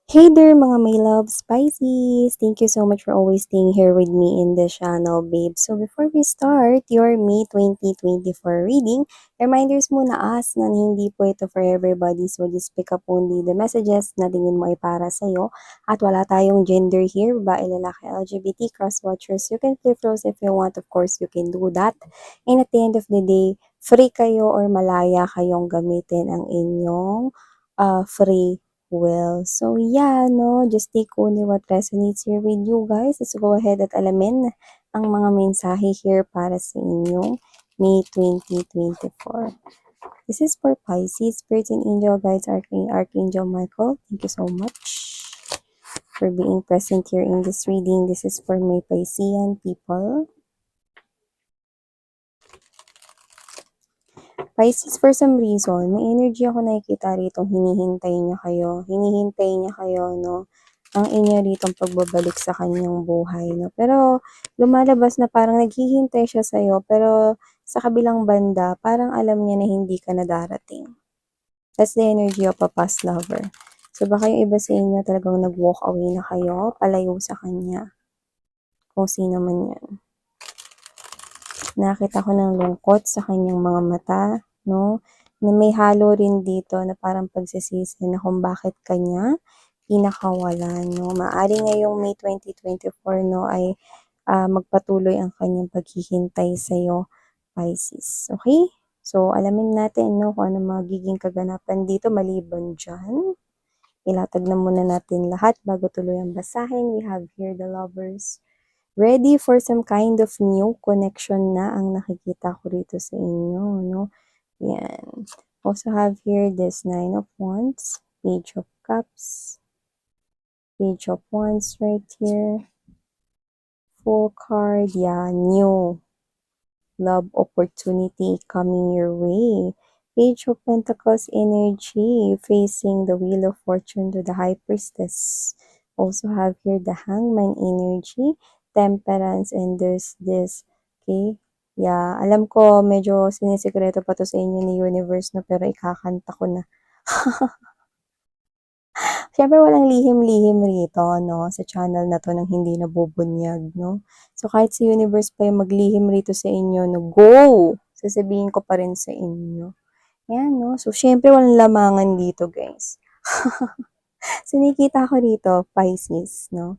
Hey there mga my love spices! Thank you so much for always staying here with me in the channel, babe. So before we start your May 2024 reading, reminders muna us na hindi po ito for everybody. So just pick up only the messages na tingin mo ay para sa'yo. At wala tayong gender here, babae, lalaki, LGBT, cross-watchers. You can flip those if you want. Of course, you can do that. And at the end of the day, free kayo or malaya kayong gamitin ang inyong free will. So yeah, no, just take only what resonates here with you guys. Let's go ahead at alamin ang mga mensahe here para sa inyong May 2024. This is for Pisces, Spirit and Angel Guides, Archangel Michael. Thank you so much for being present here in this reading. This is for my Piscean people. Pisces, for some reason, may energy ako nakikita rito, hinihintay niya kayo. Hinihintay niya kayo, no? Ang inyo ritong pagbabalik sa kanyang buhay, no? Pero, lumalabas na parang naghihintay siya sa'yo, pero sa kabilang banda, parang alam niya na hindi ka na darating. That's the energy of a past lover. So, baka yung iba sa inyo talagang nag-walk away na kayo, palayo sa kanya. Kung sino man yan. Nakita ko ng lungkot sa kanyang mga mata, no? Na may halo rin dito na parang pagsisisi na kung bakit kanya pinakawalan, no? Maari ngayong May 2024, no, ay magpatuloy ang kanyang paghihintay sa'yo, Pisces. Okay? So, alamin natin, no, kung ano magiging kaganapan dito maliban dyan. Ilatag na muna natin lahat bago tuloy ang basahin. We have here the lovers. Ready for some kind of new connection na ang nakikita ko rito sa inyo, no? Yan. Also have here this Nine of Wands, Page of Cups, Page of Wands right here, Full card, yeah, new love opportunity coming your way. Page of Pentacles energy facing the Wheel of Fortune to the High Priestess. Also have here the Hangman energy, Temperance, and there's this, okay? Yeah, alam ko medyo sinisikreto pa to sa inyo ni Universe, no, pero ikakanta ko na. Siyempre walang lihim-lihim rito, no, sa channel na to ng hindi nabubunyag, no. So kahit si Universe pa yung maglihim rito sa inyo, no, go! Sasabihin ko pa rin sa inyo. Yan, no. So siyempre walang lamangan dito, guys. So nakikita ko rito, Pisces, no,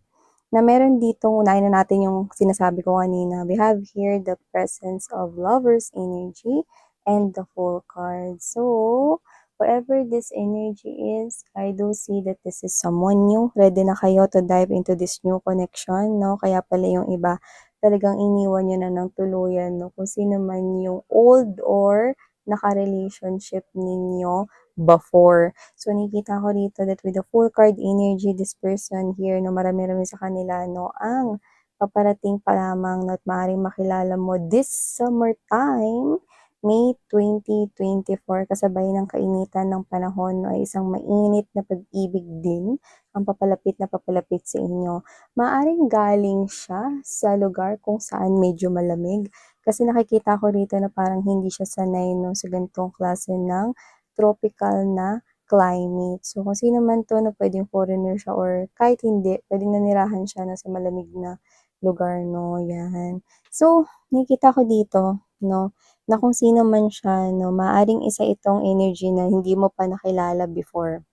na meron ditong, unahin na natin yung sinasabi ko kanina. We have here the presence of Lovers energy and the Fool card. So, whatever this energy is, I do see that this is someone new. Ready na kayo to dive into this new connection, no? Kaya pala yung iba, talagang iniwan nyo na ng tuluyan, no? Kung sino man yung old or naka-relationship ninyo before. So, nakikita ko dito that with the full card energy, this person here, no, marami-rami sa kanila, no, ang paparating pa lamang at maaaring makilala mo this summertime, May 2024, kasabay ng kainitan ng panahon, no, ay isang mainit na pag-ibig din ang papalapit sa inyo. Maaaring galing siya sa lugar kung saan medyo malamig, kasi nakikita ko rito na parang hindi siya sanay, no, sa ganitong klase ng tropical na climate. So, kung sino man 'to na pwedeng foreigner siya or kahit hindi, pwedeng nanirahan siya na sa malamig na lugar, no, 'yan. So, nakikita ko dito, no, na kung sino man siya, no, maaaring isa itong energy na hindi mo pa nakilala before.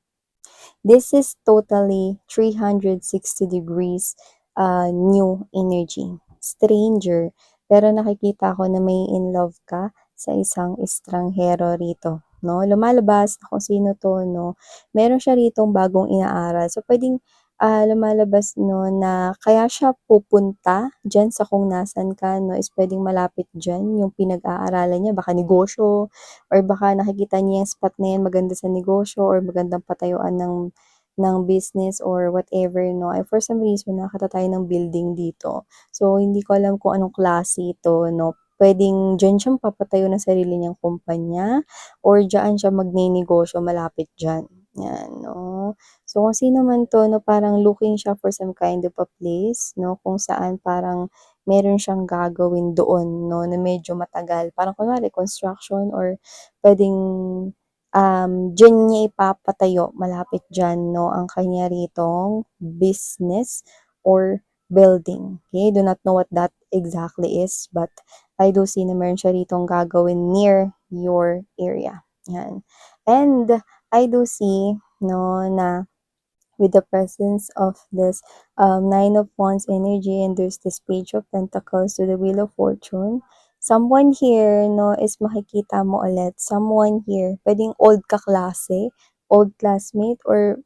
This is totally 360 degrees new energy. Stranger. Pero nakikita ko na may in love ka sa isang estranghero rito, no? Lumalabas na kung sino to, no? Meron siya ritong bagong inaaral. So, pwedeng lumalabas, no, na kaya siya pupunta dyan sa kung nasan ka, no, is pwedeng malapit dyan yung pinag-aaralan niya. Baka negosyo, or baka nakikita niya yung spot na yan maganda sa negosyo or magandang patayuan ng business or whatever, no. Ay for some reason nakakita tayo ng building dito. So hindi ko alam kung anong klase ito, no. Pwedeng diyan siya papatayo ng sarili niyang kumpanya or diyan siya magninegosyo malapit diyan. Yan, no. So kung sino man 'to, no, parang looking siya for some kind of a place, no, kung saan parang meron siyang gagawin doon, no, na medyo matagal. Parang kunwari construction or puwedeng diyan niya ipapatayo malapit diyan 'no, ang kanya ritong business or building. Okay, do not know what that exactly is, but I do see na meron siya ritong gagawin near your area, 'yan. And I do see 'no, na with the presence of this Nine of Wands energy and there's this Page of Pentacles to the Wheel of Fortune, someone here, no, is makikita mo ulit. Someone here, pwedeng old kaklase, old classmate, or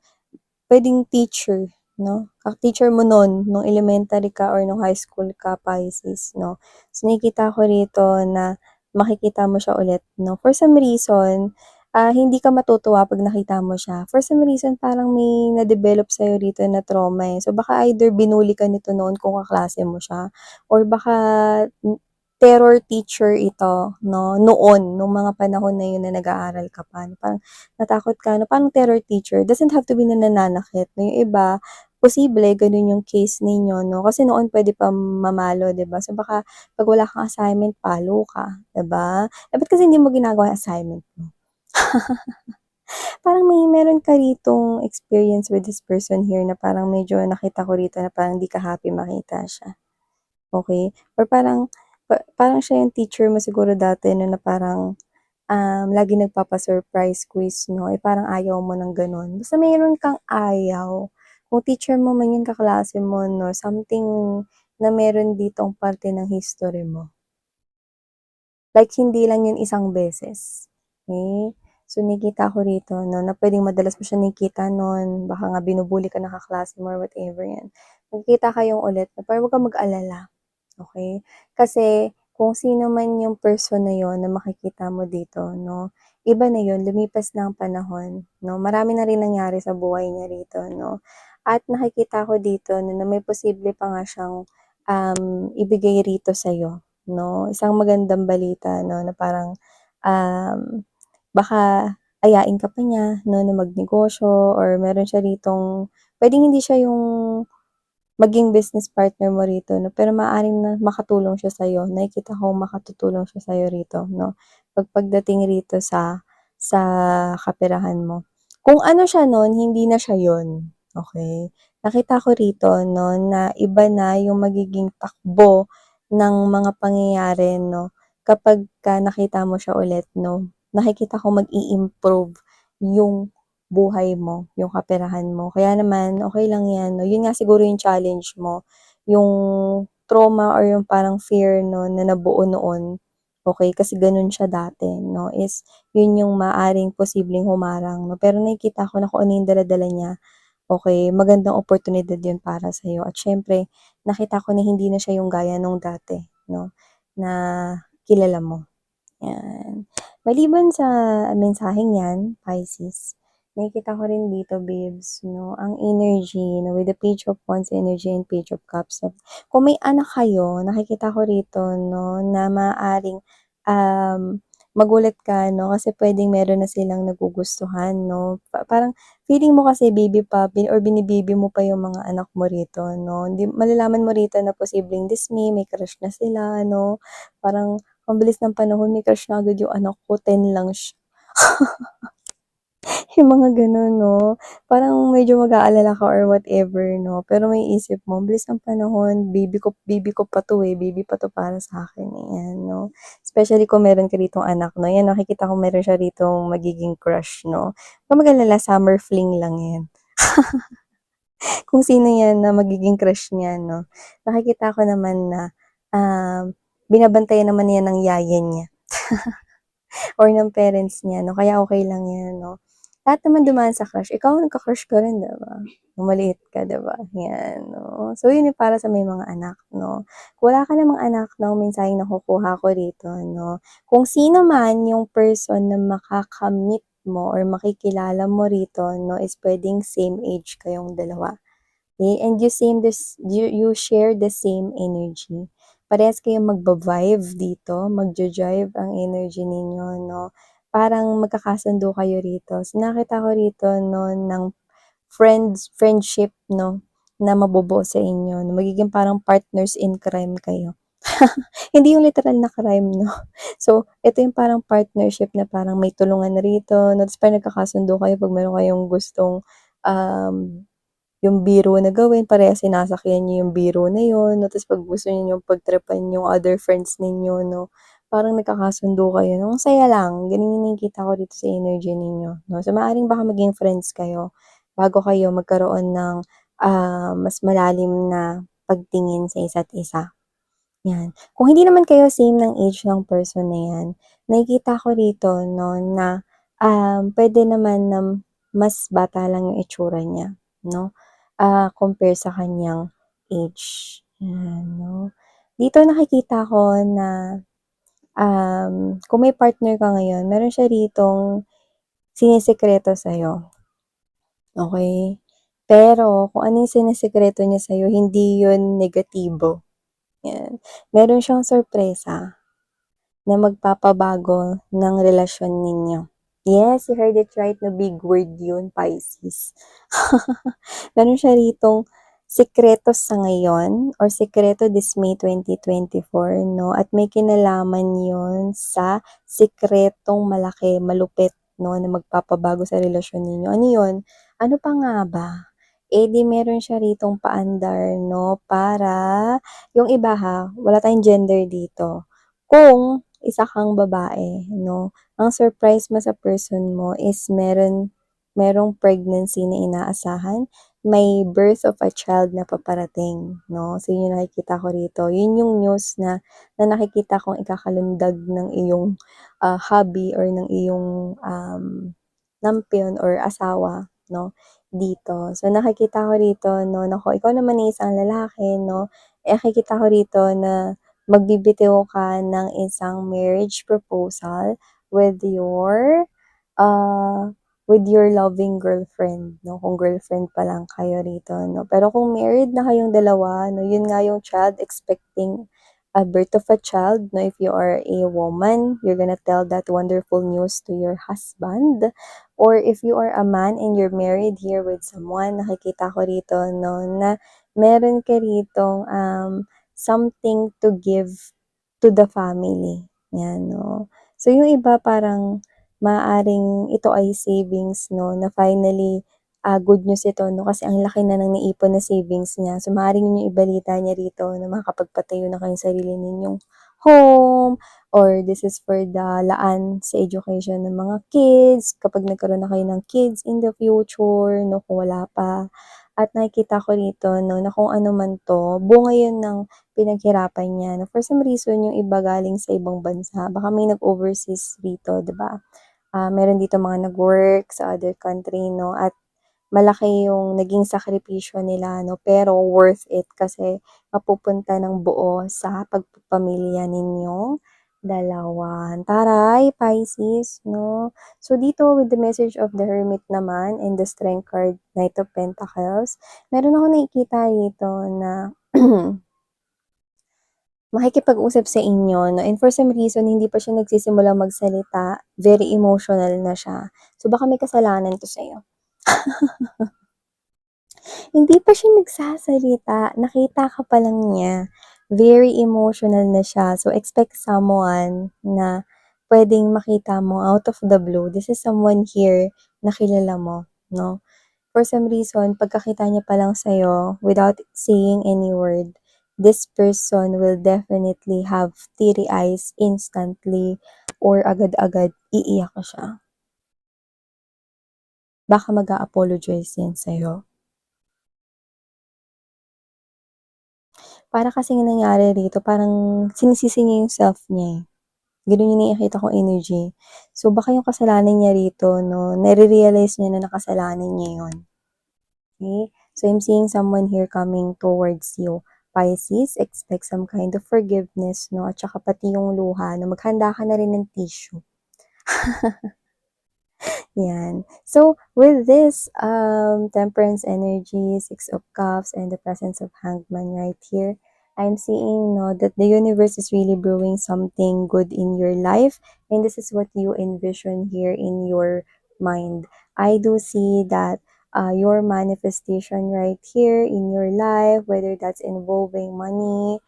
pwedeng teacher, no? Teacher mo nun, nung elementary ka or nung high school ka, Pisces, no? So, nakikita ko rito na makikita mo siya ulit, no? For some reason, hindi ka matutuwa pag nakita mo siya. For some reason, parang may na-develop sa'yo rito na trauma eh. So, baka either binuli ka nito noon kung kaklase mo siya, or baka terror teacher ito, no? Noon, nung mga panahon na yun na nag-aaral ka pa. Parang natakot ka, no? Parang terror teacher. Doesn't have to be na nananakit. No? Yung iba, posible, ganun yung case ninyo, no? Kasi noon pwede pa mamalo, 'di ba? So baka pag wala kang assignment, palo ka, 'di ba? Eh, ba't kasi hindi mo ginagawa yung assignment mo? Parang meron ka ritong experience with this person here na parang medyo nakita ko rito na parang di ka happy makita siya. Okay? Or parang parang siya yung teacher mo siguro dati no, na parang lagi nagpapa-surprise quiz 'no, eh, parang ayaw mo ng gano'n. Basta meron kang ayaw. Kung teacher mo man 'yun, kaklase mo 'no, something na meron ditong parte ng history mo. Like hindi lang 'yun isang beses, okey? So, nakikita ko rito 'no, na puwedeng madalas mo siya nakikita nun, baka nga binubully ka ng kaklase mo or whatever 'yan. Magkikita kayong ulit na pero huwag kang mag-alala. Okay. Kasi kung sino man yung person na yun na makikita mo dito 'no, iba na yun, lumipas na ang panahon 'no. Marami na rin nangyari sa buhay niya rito 'no. At nakikita ko dito 'no, na may posible pa nga siyang, ibigay rito sa'yo 'no. Isang magandang balita 'no, na parang, baka ayain ka pa niya 'no, na magnegosyo or meron siya ritong puwedeng hindi siya yung maging business partner mo rito 'no, pero maaaring na makatulong siya sa'yo. Nakikita kong makatutulong siya sa'yo rito 'no, pagdating rito sa kaperahan mo. Kung ano siya nun, hindi na siya yun, okey? Nakita ko rito 'no, na iba na yung magiging takbo ng mga pangyayari 'no, kapagka nakita mo siya ulit 'no. Nakikita ko mag-i-improve yung buhay mo, yung kaperahan mo. Kaya naman okey lang 'yan 'no, yun nga siguro yung challenge mo, yung trauma or yung parang fear 'no na nabuo noon, okey, kasi gano'n siya dati 'no, is yun yung maaaring posibleng humarang 'no. Pero nakikita ko na kung ano yung dala-dala niya, okey, magandang oportunidad yun para sa'yo at siyempre nakita ko na hindi na siya yung gaya nung dati 'no, na kilala mo. 'Yan. Maliban sa mensaheng 'yan, Pisces, nakikita ko rin dito babes 'no, ang energy 'no, with the Page of Wands energy and Page of Cups 'no. Kung may anak kayo, nakikita ko rito 'no, na maaaring, magulat ka 'no, kasi puwedeng meron na silang nagugustuhan 'no. Parang feeling mo kasi baby pa or bini-baby mo pa yung mga anak mo rito 'no. Hindi malalaman mo rito na posibleng Disney, may crush na sila 'no, parang ang bilis ng panahon may crush na agad yung anak ko, 10 lang siya. Yung mga gano'n 'no, parang medyo mag-aalala ka or whatever 'no, pero maiisip mo ang bilis ng panahon, baby ko pa 'to, eh, baby pa 'to para sa'kin, ayan 'no. Especially kung meron ka ditong anak 'no, 'yan nakikita ko meron siya ditong magiging crush 'no. Huwag kang mag-alala, summer fling lang 'yan. Kung sino 'yan na magiging crush niya 'no, nakikita ko naman na, binabantayan naman 'yan ng yaya niya. Or ng parents niya 'no, kaya okey lang 'yan 'no. Lahat naman dumaan sa crush, ikaw nagka-crush ka rin 'di ba? Nung maliit ka 'di ba, 'yan 'no. So yun yung para sa may mga anak 'no. Kung wala ka namang anak 'no, mensaheng nakukuha ko rito 'no, kung sino man yung person na makaka-meet mo or makikilala mo rito 'no, is puwedeng same age kayong dalawa. Okay, and you share the same energy. Parehas kayong magba-vibe dito, magja-jive ang energy ninyo 'no, parang magkakasundo kayo rito. So, nakita ko rito 'no ng friendship 'no, na mabubuo sa inyo, na magiging parang partners in crime kayo. Hindi yung literal na crime 'no. So, ito yung parang partnership na parang may tulungan na rito 'no, ta's parang nagkakasundo kayo 'pag meron kayong gustong, yung biro na gawin parehas sinasakyan niyo yung biro na yun 'no, ta's 'pag gusto niyong pagtripan yung other friends ninyo 'no, parang nagkakasundo kayo 'no, ang saya lang. Gano'n yung nakikita ko dito sa energy ninyo 'no. So, maaaring baka maging friends kayo bago kayo magkaroon ng, mas malalim na pagtingin sa isa't isa. 'Yan. Kung hindi naman kayo same ng age ng person na 'yan, nakikita ko rito 'no na, puwede naman na mas bata lang yung itsura niya 'no, compare sa kaniyang age, 'yan 'no. Dito nakikita ko na, kung may partner ka ngayon, meron siya ritong sinisikreto sa'yo, okey? Pero kung ano yung sinisikreto niya sa'yo, hindi yun negatibo, 'yan. Meron siyang sorpresa na magpapabago ng relasyon ninyo. Yes, you heard it right na big word yun, Pisces. Meron siya ritong sikreto sa ngayon or sikreto this May 2024 'no, at may kinalaman yun sa sikretong malaki, malupit 'no, na magpapabago sa relasyon ninyo. Ano yun? Ano pa nga ba? Eh, di meron siya ritong paandar 'no, para yung iba ha, wala tayong gender dito. Kung isa kang babae 'no, ang surprise mo sa person mo is merong pregnancy na inaasahan, may birth of a child na paparating 'no. So yun yung nakikita ko rito, yun yung news na nakikita kong ikakalundag ng iyong, hubby or ng iyong, nampion or asawa 'no, dito. So nakikita ko rito 'no, na kung ikaw naman ay isang lalaki 'no, eh, nakikita ko rito na magbibitiw ka ng isang marriage proposal with your, ah, with your loving girlfriend 'no, kung girlfriend pa lang kayo rito 'no. Pero kung married na kayong dalawa 'no, yun nga yung child expecting a birth of a child 'no, if you are a woman, you're gonna tell that wonderful news to your husband. Or if you are a man and you're married here with someone, nakikita ko rito 'no, na meron ka ritong, something to give to the family, 'yan 'no. So yung iba parang maaaring ito ay savings 'no, na finally, good news ito 'no, kasi ang laki na ng naipon na savings niya. So maaaring yun yung ibalita niya rito na makakapagpatayo na kayong sarili ninyong home, or this is for the laan sa education ng mga kids, kapag nagkaroon na kayo ng kids in the future 'no, kung wala pa. At nakikita ko rito 'no, na kung ano man 'to, bunga yun ng pinaghirapan niya na for some reason yung iba galing sa ibang bansa, baka may nag-overseas dito 'di ba? Meron dito mga nag-work sa other country 'no, at malaki yung naging sakripisyo nila 'no, pero worth it kasi mapupunta ng buo sa pagpapamilya ninyong dalawa. Taray, Pisces 'no. So dito with the message of the Hermit naman and the Strength card, Knight of Pentacles, meron akong nakikita rito na makikipag-usap sa inyo 'no, and for some reason hindi pa siya nagsisimulang magsalita, very emotional na siya. So baka may kasalanan 'to sa'yo. Hindi pa siya nagsasalita, nakita ka pa lang niya, very emotional na siya. So expect someone na puwedeng makita mo out of the blue. This is someone here na kilala mo 'no. For some reason, pagkakita niya pa lang sa'yo, without saying any word, this person will definitely have teary eyes instantly or agad-agad iiyak siya. Baka mag-a-apologize yan sa'yo. Para kasing nangyari rito, parang sinisisi niya yung self niya, eh. Gano'n yung nakikita kong energy. So, baka yung kasalanan niya rito 'no, nare-realize niya na nakasalanan niya yun. Okay? So, I'm seeing someone here coming towards you. Pisces, expect some kind of forgiveness 'no, at saka pati yung luha 'no, maghanda ka na rin ng tissue. 'Yan. So, with this, temperance energy, Six of Cups, and the presence of Hangman right here, I'm seeing 'no, that the universe is really brewing something good in your life, and this is what you envision here in your mind. I do see that, your manifestation right here in your life, whether that's involving money,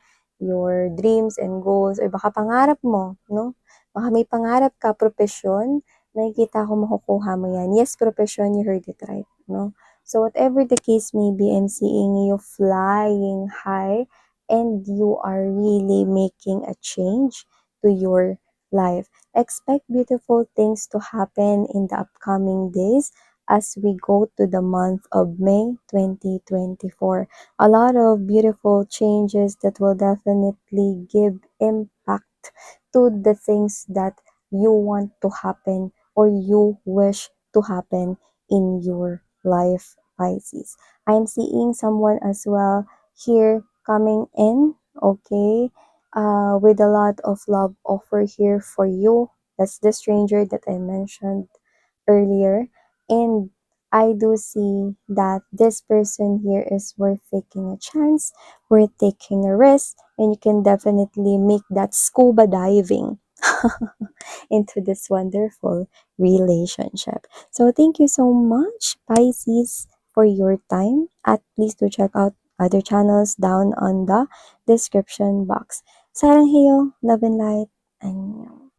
your dreams and goals, or baka pangarap mo, no? Baka may pangarap ka, propesyon, nakikita ko makukuha mo yan. Yes, profession, you heard it right, no? So whatever the case may be, I'm seeing you flying high and you are really making a change to your life. Expect beautiful things to happen in the upcoming days as we go to the month of May 2024. A lot of beautiful changes that will definitely give impact to the things that you want to happen or you wish to happen in your life, Pisces. I'm seeing someone as well here coming in, okay, with a lot of love offer here for you. That's the stranger that I mentioned earlier. And I do see that this person here is worth taking a chance, worth taking a risk, and you can definitely make that scuba diving into this wonderful relationship. So thank you so much, Pisces, for your time. At please do check out other channels down on the description box. Sarang Heyo, love and light, and